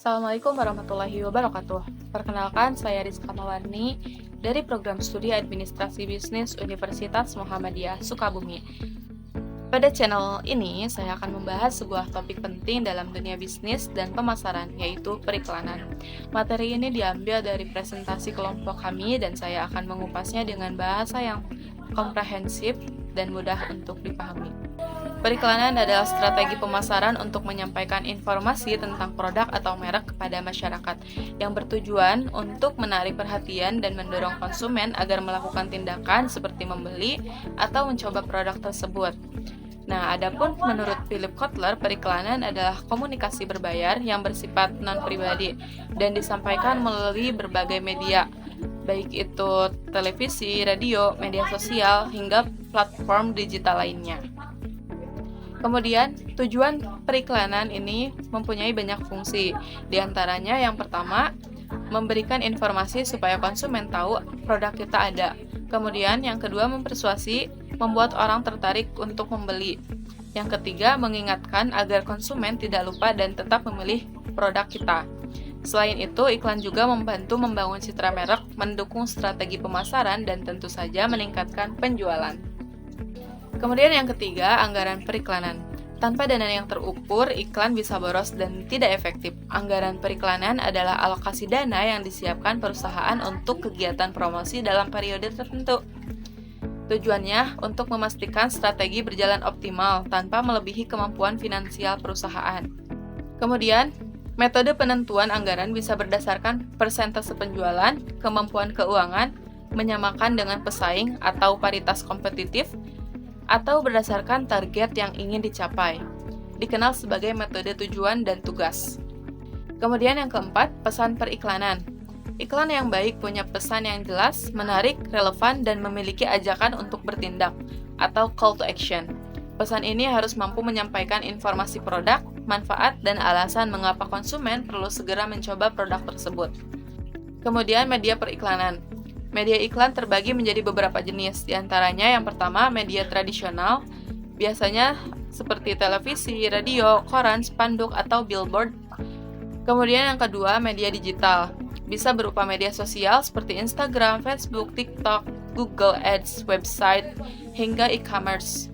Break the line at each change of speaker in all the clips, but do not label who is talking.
Assalamualaikum warahmatullahi wabarakatuh. Perkenalkan, saya Rizka Mawani dari Program Studi Administrasi Bisnis Universitas Muhammadiyah Sukabumi. Pada channel ini, saya akan membahas sebuah topik penting dalam dunia bisnis dan pemasaran, yaitu periklanan. Materi ini diambil dari presentasi kelompok kami dan saya akan mengupasnya dengan bahasa yang komprehensif dan mudah untuk dipahami. Periklanan adalah strategi pemasaran untuk menyampaikan informasi tentang produk atau merek kepada masyarakat yang bertujuan untuk menarik perhatian dan mendorong konsumen agar melakukan tindakan seperti membeli atau mencoba produk tersebut. Nah, adapun menurut Philip Kotler, periklanan adalah komunikasi berbayar yang bersifat non-pribadi dan disampaikan melalui berbagai media, baik itu televisi, radio, media sosial, hingga platform digital lainnya. Kemudian, tujuan periklanan ini mempunyai banyak fungsi. Di antaranya yang pertama, memberikan informasi supaya konsumen tahu produk kita ada. Kemudian yang kedua, mempersuasi, membuat orang tertarik untuk membeli. Yang ketiga, mengingatkan agar konsumen tidak lupa dan tetap memilih produk kita. Selain itu, iklan juga membantu membangun citra merek, mendukung strategi pemasaran, dan tentu saja meningkatkan penjualan. Kemudian yang ketiga, anggaran periklanan. Tanpa dana yang terukur, iklan bisa boros dan tidak efektif. Anggaran periklanan adalah alokasi dana yang disiapkan perusahaan untuk kegiatan promosi dalam periode tertentu. Tujuannya untuk memastikan strategi berjalan optimal tanpa melebihi kemampuan finansial perusahaan. Kemudian, metode penentuan anggaran bisa berdasarkan persentase penjualan, kemampuan keuangan, menyamakan dengan pesaing atau paritas kompetitif, atau berdasarkan target yang ingin dicapai, dikenal sebagai metode tujuan dan tugas. Kemudian yang keempat, pesan periklanan. Iklan yang baik punya pesan yang jelas, menarik, relevan, dan memiliki ajakan untuk bertindak, atau call to action. Pesan ini harus mampu menyampaikan informasi produk, manfaat, dan alasan mengapa konsumen perlu segera mencoba produk tersebut. Kemudian media periklanan. Media iklan terbagi menjadi beberapa jenis, diantaranya yang pertama media tradisional, biasanya seperti televisi, radio, koran, spanduk, atau billboard. Kemudian yang kedua media digital, bisa berupa media sosial seperti Instagram, Facebook, TikTok, Google Ads, website, hingga e-commerce.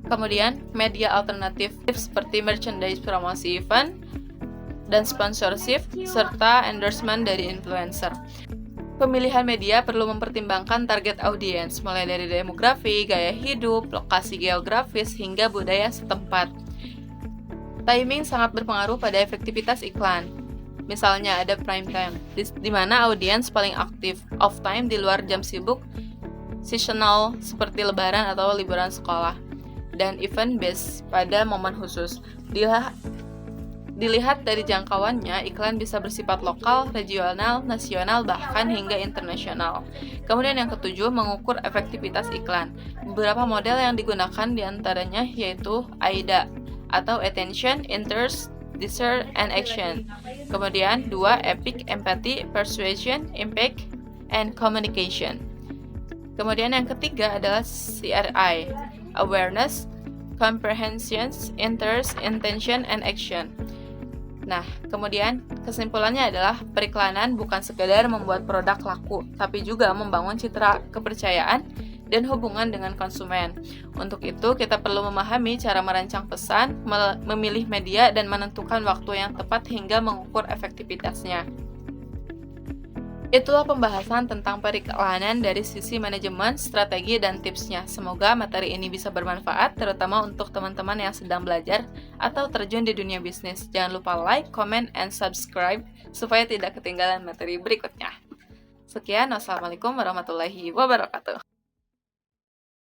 Kemudian media alternatif seperti merchandise promosi event, dan sponsorship, serta endorsement dari influencer. Pemilihan media perlu mempertimbangkan target audiens, mulai dari demografi, gaya hidup, lokasi geografis, hingga budaya setempat. Timing sangat berpengaruh pada efektivitas iklan. Misalnya ada prime time, di mana audiens paling aktif, off time di luar jam sibuk, seasonal seperti lebaran atau liburan sekolah, dan event based pada momen khusus. Dilihat dari jangkauannya, iklan bisa bersifat lokal, regional, nasional, bahkan hingga internasional. Kemudian yang ketujuh, mengukur efektivitas iklan. Beberapa model yang digunakan diantaranya yaitu AIDA, atau Attention, Interest, Desire, and Action. Kemudian dua, EPIC, Empathy, Persuasion, Impact, and Communication. Kemudian yang ketiga adalah CRI, Awareness, Comprehension, Interest, Intention, and Action. Nah, kemudian kesimpulannya adalah periklanan bukan sekedar membuat produk laku, tapi juga membangun citra kepercayaan dan hubungan dengan konsumen. Untuk itu, kita perlu memahami cara merancang pesan, memilih media, dan menentukan waktu yang tepat hingga mengukur efektivitasnya. Itulah pembahasan tentang periklanan dari sisi manajemen, strategi, dan tipsnya. Semoga materi ini bisa bermanfaat, terutama untuk teman-teman yang sedang belajar atau terjun di dunia bisnis. Jangan lupa like, comment, and subscribe supaya tidak ketinggalan materi berikutnya. Sekian, wassalamualaikum warahmatullahi wabarakatuh.